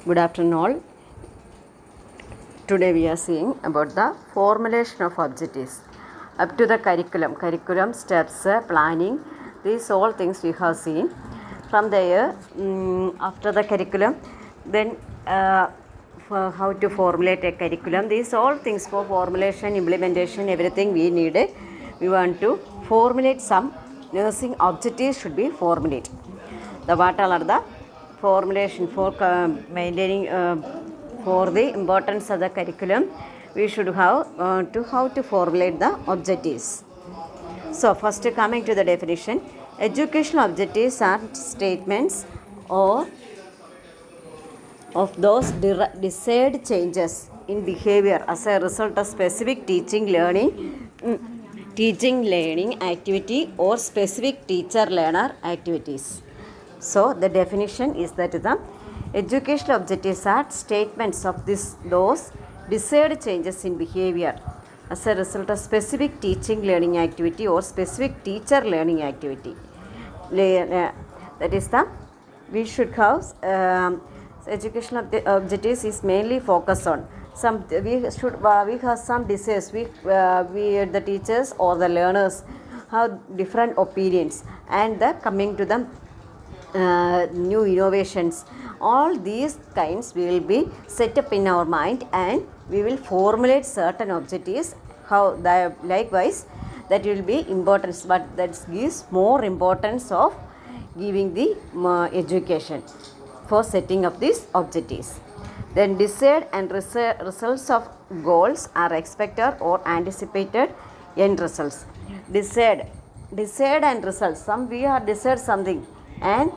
Good afternoon all. Today we are seeing about the formulation of objectives. Up to the curriculum steps, planning, these all things we have seen. From there, after the curriculum, then for how to formulate a curriculum. These all things for formulation, implementation, everything we need. We want to formulate some nursing objectives should be formulated. The what all are the formulation for maintaining for the importance of the curriculum, we should have to how to formulate the objectives. So first coming to the definition, educational objectives are statements or of those desired changes in behavior as a result of specific teaching learning activity or specific teacher learner activities. So the definition is that the educational objectives are statements of those desired changes in behavior as a result of specific teaching learning activity or specific teacher learning activity. That is the we should have educational objectives is mainly focused on some we have some desires we the teachers or the learners have different opinions and the coming to them new innovations. All these kinds will be set up in our mind and we will formulate certain objectives. How that likewise that will be importance, but that gives more importance of giving the education for setting up these objectives. Then desired and results of goals are expected or anticipated end results. Desired and results. Some we are desired something and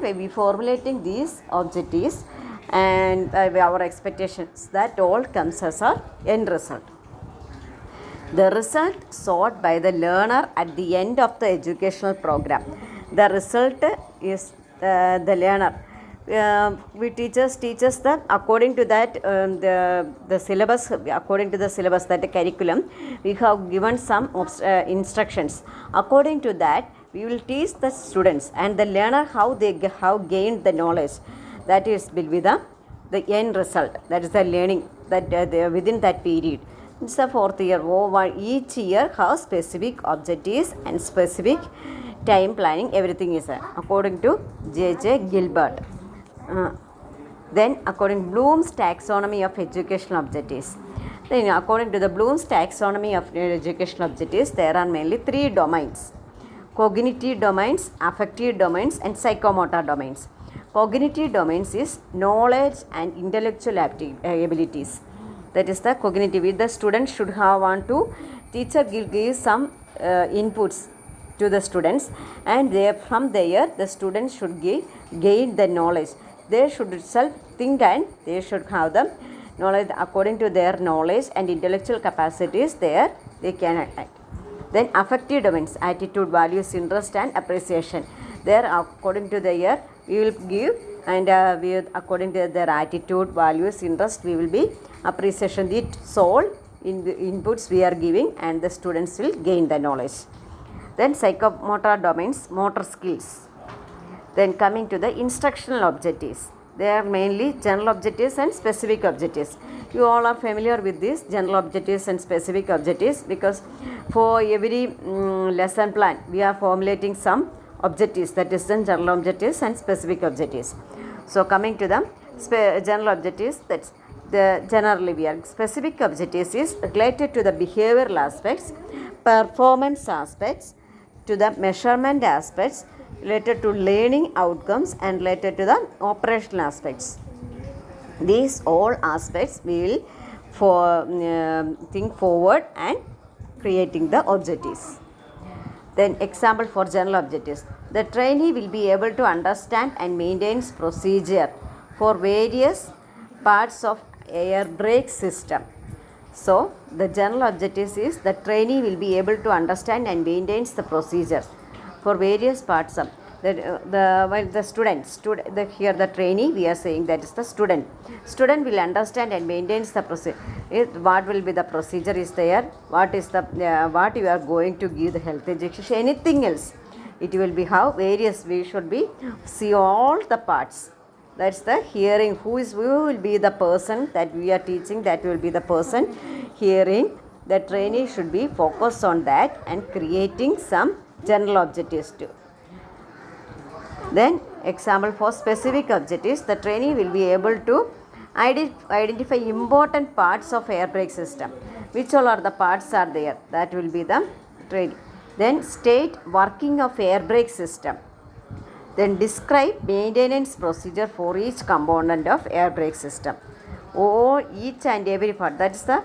we formulating these objectives and our expectations, that all comes as our end result. The result sought by the learner at the end of the educational program. The result is the learner. We teachers that according to that the syllabus, according to the syllabus, that the curriculum, we have given some instructions. According to that, we will teach the students and the learner how they have gained the knowledge. That is will be the end result. That is the learning that within that period. It's the fourth year. Each year has specific objectives and specific time planning. Everything is according to J.J. Gilbert. Then according to Bloom's taxonomy of educational objectives. Then according to the Bloom's taxonomy of educational objectives, there are mainly three domains: cognitive domains, affective domains, and psychomotor domains. Cognitive domains is knowledge and intellectual abilities. That is the cognitive. The student should have to teacher give some inputs to the students, and from there the students should gain the knowledge. They should self think and they should have the knowledge according to their knowledge and intellectual capacities. There they can act. Then affective domains, attitude, values, interest, and appreciation. There according to their we will give and according to their attitude, values, interest, we will be appreciation. It's all in the inputs we are giving and the students will gain the knowledge. Then psychomotor domains, motor skills. Then coming to the instructional objectives. They are mainly general objectives and specific objectives. You all are familiar with these general objectives and specific objectives because for every lesson plan we are formulating some objectives, that is the general objectives and specific objectives. So coming to the general objectives, that's the generally we are specific objectives is related to the behavioral aspects, performance aspects, to the measurement aspects, related to learning outcomes, and related to the operational aspects. These all aspects we will think forward and creating the objectives. Then example for general objectives. The trainee will be able to understand and maintain procedure for various parts of air brake system. So the general objectives is the trainee will be able to understand and maintain the procedure for various parts of the student here the trainee we are saying that is the student will understand and maintains the procedure. What will be the procedure is there, what is the what you are going to give the health education, anything else it will be how various we should be see all the parts That's the hearing. Who will be the person that we are teaching? That will be the person hearing. The trainee should be focused on that and creating some general objectives too. Then example for specific objectives, the trainee will be able to identify important parts of air brake system. Which all are the parts are there? That will be the trainee. Then state working of air brake system. Then describe maintenance procedure for each component of air brake system. Or each and every part. That's the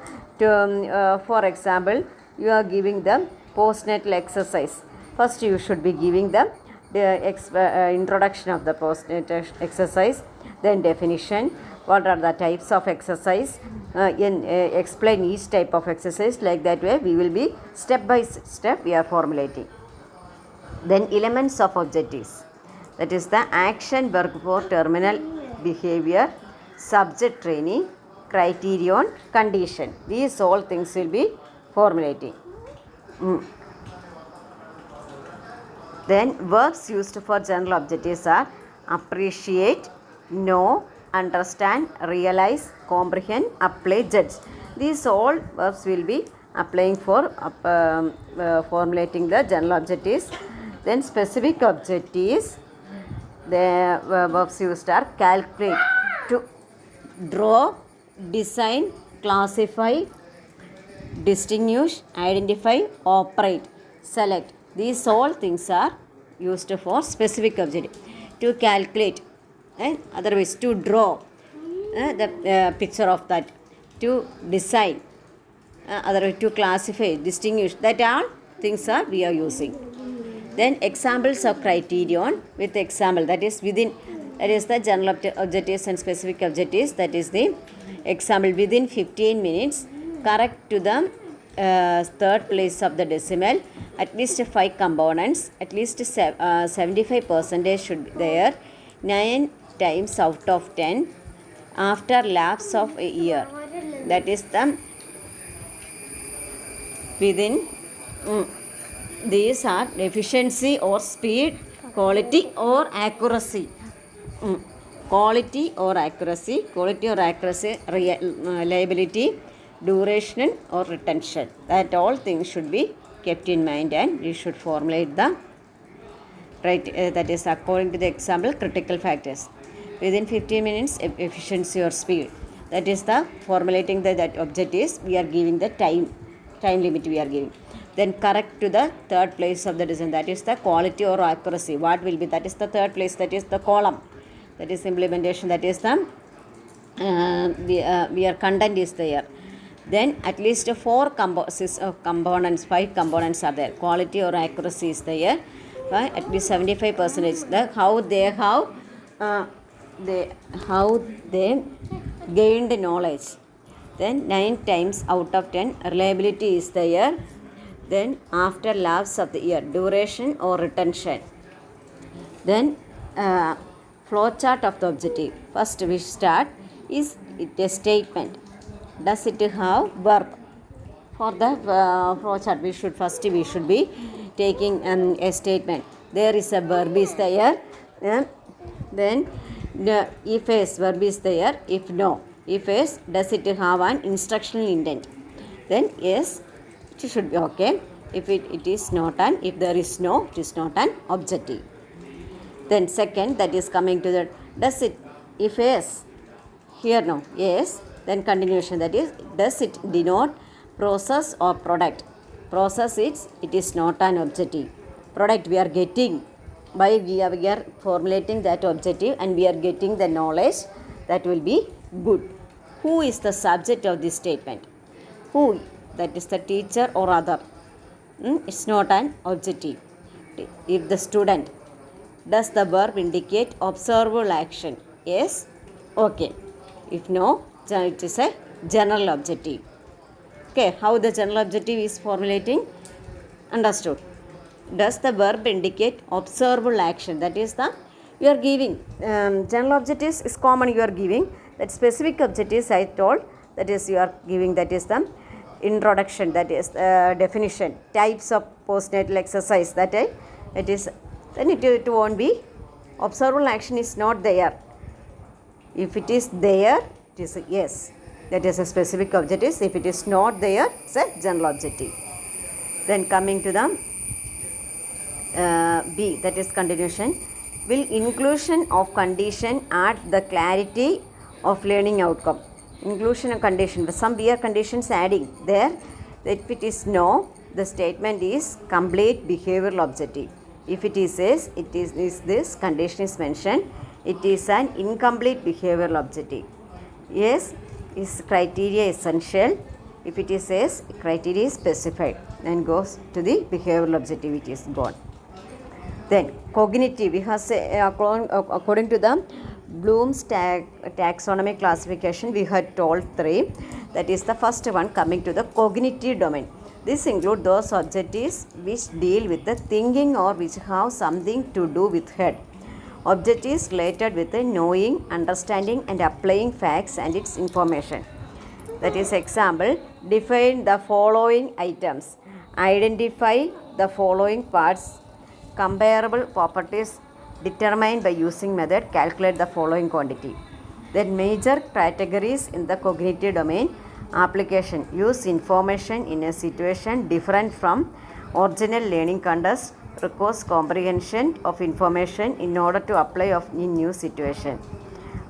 for example, you are giving them postnatal exercise. First you should be giving them the introduction of the postnatal exercise, then definition, what are the types of exercise, explain each type of exercise. Like that way we will be step by step we are formulating. Then elements of objectives, that is the action, verb for terminal behavior, subject, trainee, criterion, condition. These all things will be formulating. Then verbs used for general objectives are appreciate, know, understand, realize, comprehend, apply, judge. These all verbs will be applying for formulating the general objectives. Then specific objectives, the verbs used are calculate, to draw, design, classify, distinguish, identify, operate, select. These all things are used for specific objective. To calculate, otherwise to draw the picture of that. To design, otherwise to classify, distinguish. That all things are we are using. Then examples of criterion with example, that is within, that is the general objectives and specific objectives. That is the example within 15 minutes correct to the third place of the decimal, at least 5 components, at least 75% should be there, 9 times out of 10 after lapse of a year. That is the within. These are efficiency or speed, quality or accuracy. Quality or accuracy, reliability, duration or retention. That all things should be kept in mind and you should formulate the right, that is according to the example critical factors. Within 15 minutes efficiency or speed, that is the formulating that objectives. We are giving the time limit we are giving. Then correct to the third place of the design, that is the quality or accuracy. What will be, that is the third place, that is the column, that is implementation, that is the our content is there. Then at least 4 components, 5 components are there. Quality or accuracy is there. At least 75% the how they gained knowledge. Then 9 times out of 10 reliability is there. Then after lapse of the year, duration or retention. Then flow chart of the objective. First we start, is it a statement? Does it have verb? For the flow chart we should be taking a statement. There is a verb is there. Then if yes, verb is there. If no, if yes, does it have an instructional intent? Then yes, it should be okay. If it is not an, if there is no, it is not an objective. Then second, that is coming to the, does it, if yes, here no, yes, then continuation, that is, does it denote process or product? Process it is not an objective. Product we are getting by we are formulating that objective and we are getting the knowledge, that will be good. Who is the subject of this statement? Who? That is the teacher or other. It's not an objective. If the student, does the verb indicate observable action? Yes, okay. If no, it is a general objective. Okay, how the general objective is formulating? Understood. Does the verb indicate observable action? That is the, you are giving, general objectives is common you are giving. That specific objectives I told, that is you are giving, that is the introduction, that is definition, types of postnatal exercise, that it is, then it won't be, observable action is not there. If it is there, it is a yes. That is a specific objective. If it is not there, it's a general objective. Then coming to the B, that is continuation. Will inclusion of condition add the clarity of learning outcome? Inclusion of condition, some we are conditions adding there. If it is no, the statement is complete behavioral objective. If it is yes, it is this condition is mentioned, it is an incomplete behavioral objective. Yes is criteria essential. If it is yes, criteria is specified, then goes to the behavioral objective, it is gone. Then cognitive, we have say, according to the Bloom's taxonomy classification, we had told 3. That is the first one, coming to the cognitive domain. This includes those objectives which deal with the thinking or which have something to do with head. Objectives related with the knowing, understanding and applying facts and its information. That is example, define the following items. Identify the following parts. Comparable properties determined by using method, calculate the following quantity. Then major categories in the cognitive domain. Application, use information in a situation different from original learning context, requires comprehension of information in order to apply in new situation.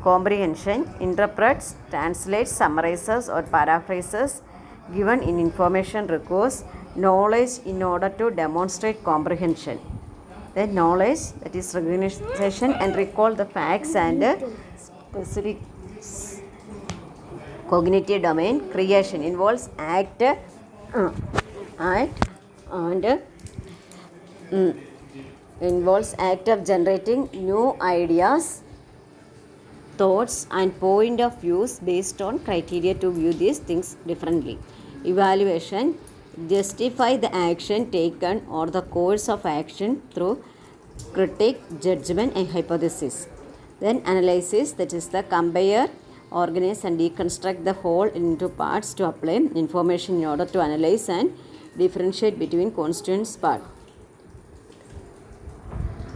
Comprehension, interprets, translates, summarizes or paraphrases given in information, requires knowledge in order to demonstrate comprehension. Then knowledge, that is recognition and recall the facts and specific cognitive domain. Creation involves act and involves act of generating new ideas, thoughts and point of views based on criteria to view these things differently. Evaluation, justify the action taken or the course of action through critique, judgment and hypothesis. Then analysis, that is the compare, organize and deconstruct the whole into parts to apply information in order to analyze and differentiate between constituent parts.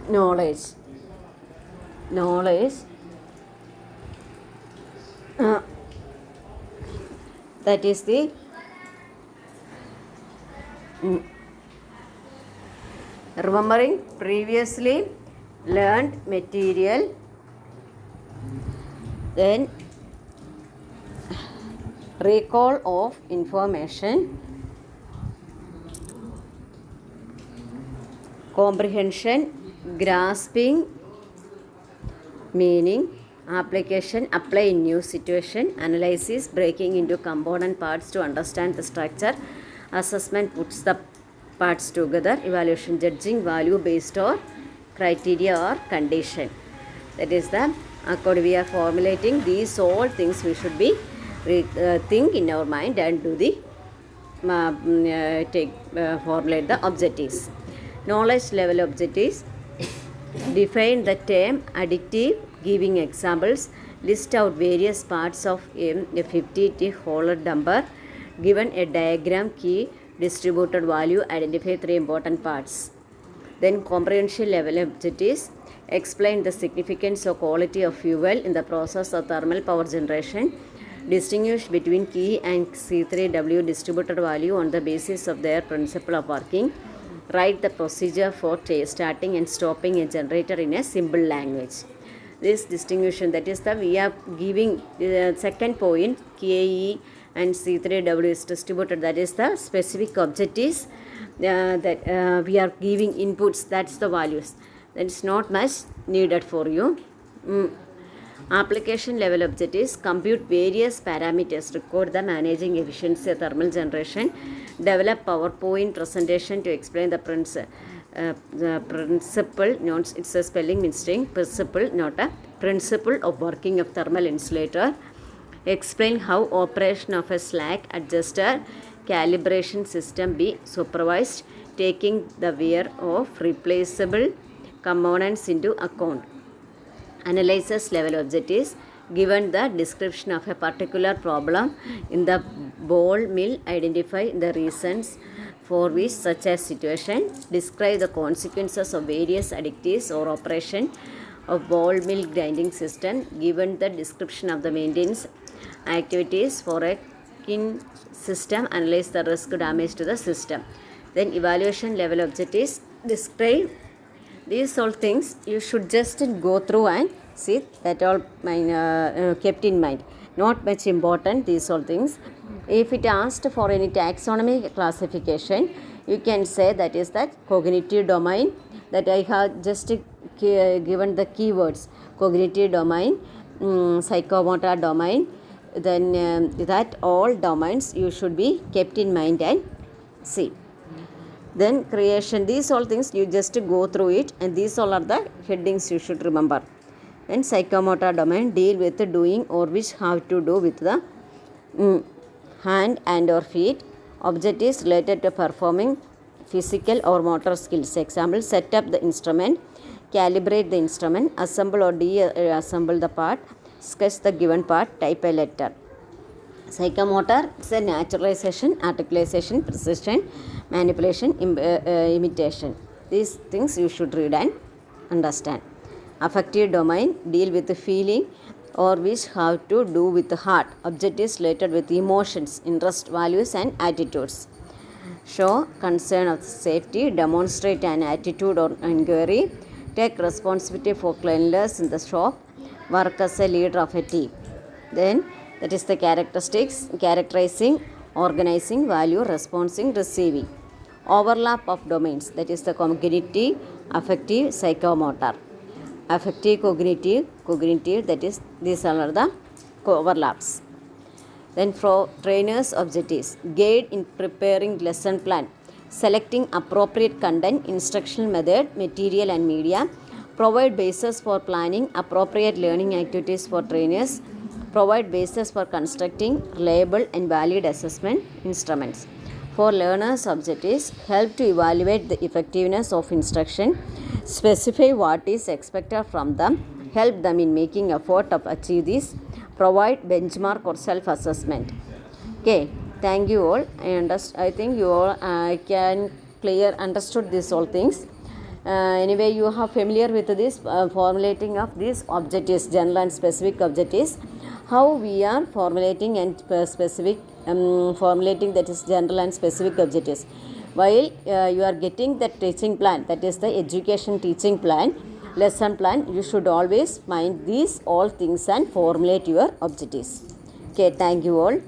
Knowledge that is the remembering previously learned material, then recall of information, comprehension, grasping meaning, application, apply in new situation, analysis, breaking into component parts to understand the structure, assessment, puts the parts together, evaluation, judging value based on criteria or condition. That is the according we are formulating these all things we should be think in our mind and do the formulate the objectives. Knowledge level objectives, define the term additive, giving examples, list out various parts of a 50 whole number, given a diagram, key, distributed value, identify 3 important parts. Then comprehension level objectives, explain the significance or quality of fuel in the process of thermal power generation, distinguish between key and C3W distributed value on the basis of their principle of working, write the procedure for starting and stopping a generator in a simple language. This distinction, that is the we are giving the second point, KE and C3W is distributed, that is the specific objectives that we are giving inputs, that's the values. That is not much needed for you. Application level objectives, compute various parameters, record the managing efficiency of thermal generation, develop PowerPoint presentation to explain the principle, not it's a spelling mistake, principle, not a principle of working of thermal insulator, explain how operation of a slack adjuster calibration system be supervised, taking the wear of replaceable components into account. Analysis level objectives, given the description of a particular problem in the ball mill, identify the reasons for which such a situation, describe the consequences of various additives or operation of ball mill grinding system, given the description of the maintenance activities for a kin system, analyze the risk damage to the system. Then evaluation level objectives, describe these all things you should just go through and see that all kept in mind. Not much important, these all things. If it asked for any taxonomy classification, you can say that is that cognitive domain, that I have just given the keywords: cognitive domain, psychomotor domain. Then that all domains you should be kept in mind and see. Then creation, these all things you just go through it, and these all are the headings you should remember. Then psychomotor domain deal with doing or which have to do with the hand and or feet. Objectives related to performing physical or motor skills. Example: set up the instrument, calibrate the instrument, assemble or de-assemble the part, sketch the given part, type a letter. Psychomotor is a naturalization, articulation, precision, manipulation, imitation. These things you should read and understand. Affective domain deal with the feeling or which have to do with the heart. Objectives related with emotions, interest, values and attitudes. Show concern of safety, demonstrate an attitude or inquiry, take responsibility for cleanliness in the shop, work as a leader of a team. Then that is the characteristics: characterizing, organizing, value, responding, receiving. Overlap of domains, that is the cognitive, affective, psychomotor. Affective, cognitive, that is these are the overlaps. Then for trainers' objectives: guide in preparing lesson plan, selecting appropriate content, instructional method, material and media, provide basis for planning appropriate learning activities for trainers, provide basis for constructing reliable and valid assessment instruments. For learners' objectives: help to evaluate the effectiveness of instruction, specify what is expected from them, help them in making effort to achieve this, provide benchmark or self-assessment. Okay, thank you all. I think you all can clear understood these all things. Anyway, you are familiar with this formulating of these objectives, general and specific objectives. How we are formulating and specific formulating, that is general and specific objectives. While you are getting the teaching plan, that is the education teaching plan, lesson plan, you should always mind these all things and formulate your objectives. Okay, thank you all.